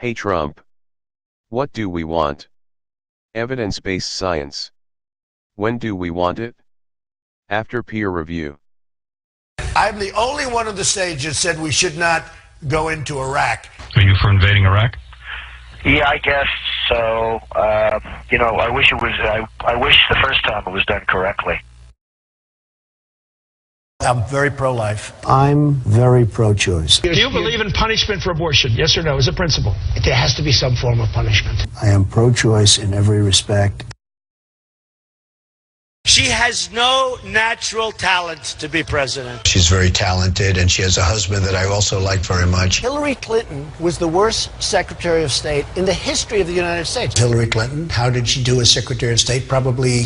Hey Trump. What do we want? Evidence-based science. When do we want it? After peer review. I'm the only one on the stage that said we should not go into Iraq. Are you for invading Iraq? Yeah, I guess so. You know, I wish it was. I wish the first time it was done correctly. I'm very pro-life. I'm very pro-choice. Do you believe in punishment for abortion? Yes or no, as a principle? There has to be some form of punishment. I am pro-choice in every respect. She has no natural talent to be president. She's very talented, and she has a husband that I also like very much. Hillary Clinton was the worst Secretary of State in the history of the United States. Hillary Clinton, how did she do as Secretary of State? Probably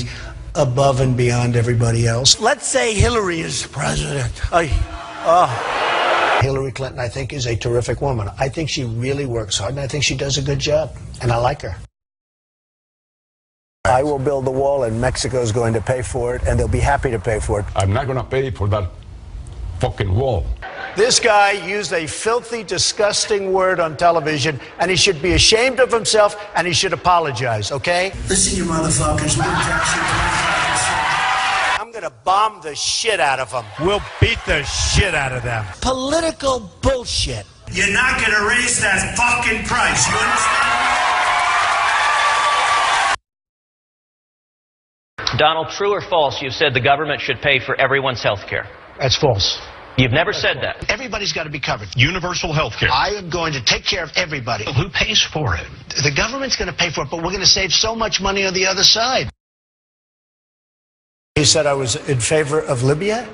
above and beyond everybody else. Let's say Hillary is president. Hillary Clinton, I think, is a terrific woman. I think she really works hard, and I think she does a good job, and I like her. I will build the wall, and Mexico's going to pay for it, and they'll be happy to pay for it. I'm not going to pay for that fucking wall. This guy used a filthy, disgusting word on television, and he should be ashamed of himself, and he should apologize, okay? Listen, you motherfuckers. I'm gonna bomb the shit out of them. We'll beat the shit out of them. Political bullshit. You're not going to raise that fucking price, you understand? Donald, true or false, you've said the government should pay for everyone's health care? That's false. You've never said that. Everybody's got to be covered. Universal health care. I am going to take care of everybody. Who pays for it? The government's going to pay for it, but we're going to save so much money on the other side. He said I was in favor of Libya.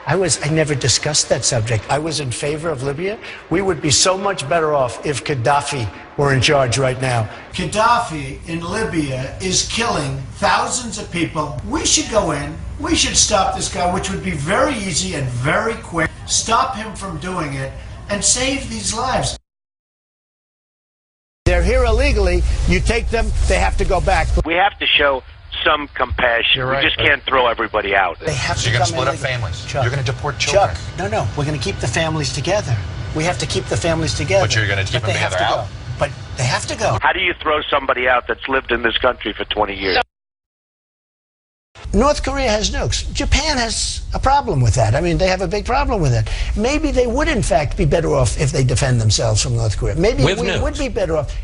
I never discussed that subject. I was in favor of Libya. We would be so much better off if Gaddafi were in charge right now. Gaddafi in Libya is killing thousands of people. We should go in. We should stop this guy, which would be very easy and very quick. Stop him from doing it and save these lives. They're here illegally. You take them, they have to go back. We have to show some compassion. You're right. We just can't throw everybody out. They have So to you're going to come split up illegally. families. Chuck, You're going to deport children. Chuck, no, we're going to keep the families together. We have to keep the families together. But you're going to keep them they have together to out? go. But they have to go. How do you throw somebody out that's lived in this country for 20 years? North Korea has nukes. Japan has a problem with that. I mean, they have a big problem with it. Maybe they would, in fact, be better off if they defend themselves from North Korea. Maybe we would be better off.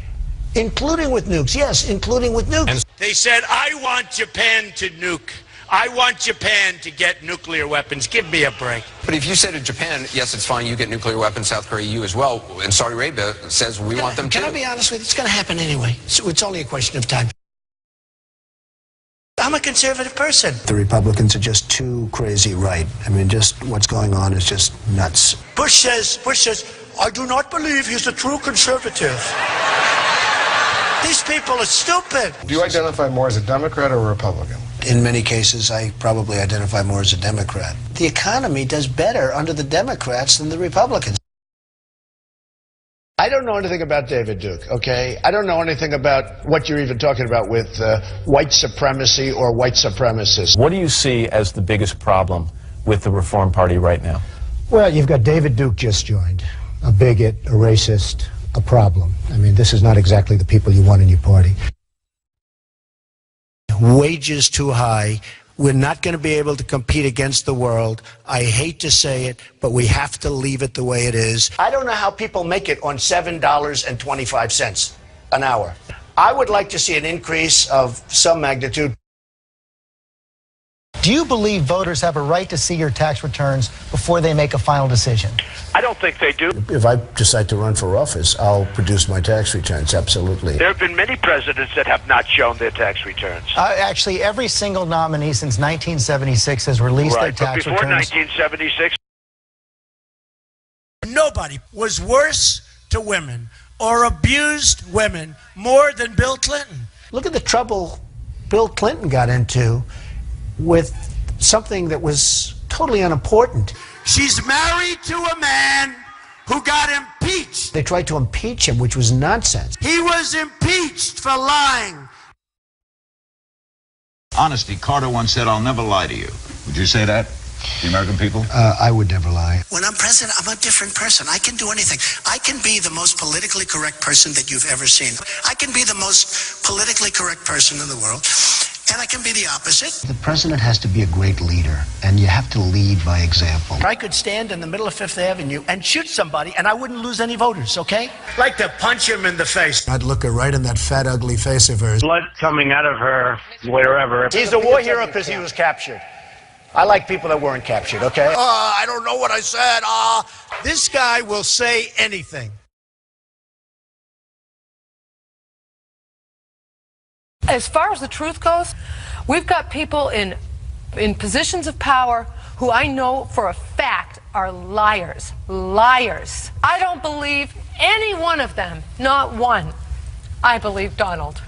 Including with nukes. Yes, including with nukes. They said, I want Japan to nuke. I want Japan to get nuclear weapons. Give me a break. But if you say to Japan, yes, it's fine, you get nuclear weapons, South Korea, you as well, and Saudi Arabia says we want them too. Can I be honest with you? It's going to happen anyway. So it's only a question of time. I'm a conservative person. The Republicans are just too crazy right. I mean, just what's going on is just nuts. Bush says, I do not believe he's a true conservative. These people are stupid. Do you identify more as a Democrat or a Republican? In many cases, I probably identify more as a Democrat. The economy does better under the Democrats than the Republicans. I don't know anything about David Duke, okay? I don't know anything about what you're even talking about with white supremacy or white supremacists. What do you see as the biggest problem with the Reform Party right now? Well, you've got David Duke just joined, a bigot, a racist, a problem. I mean, this is not exactly the people you want in your party. Wages too high. We're not going to be able to compete against the world. I hate to say it, but we have to leave it the way it is. I don't know how people make it on $7.25 an hour. I would like to see an increase of some magnitude. Do you believe voters have a right to see your tax returns before they make a final decision? I don't think they do. If I decide to run for office, I'll produce my tax returns, absolutely. There have been many presidents that have not shown their tax returns. Actually, every single nominee since 1976 has released their tax returns. Before 1976... Nobody was worse to women or abused women more than Bill Clinton. Look at the trouble Bill Clinton got into with something that was totally unimportant. She's married to a man who got impeached. They tried to impeach him, which was nonsense. He was impeached for lying. Honesty, Carter once said, I'll never lie to you. Would you say that? the American people? I would never lie. When I'm president, I'm a different person. I can do anything. I can be the most politically correct person that you've ever seen. I can be the most politically correct person in the world. And I can be the opposite. The president has to be a great leader, and you have to lead by example. I could stand in the middle of Fifth Avenue and shoot somebody, and I wouldn't lose any voters, okay? Like to punch him in the face. I'd look her right in that fat, ugly face of hers. Blood coming out of her, wherever. He's a war hero because he was captured. I like people that weren't captured, okay? I don't know what I said. This guy will say anything. As far as the truth goes, we've got people in positions of power who I know for a fact are liars. Liars. I don't believe any one of them, not one. I believe Donald.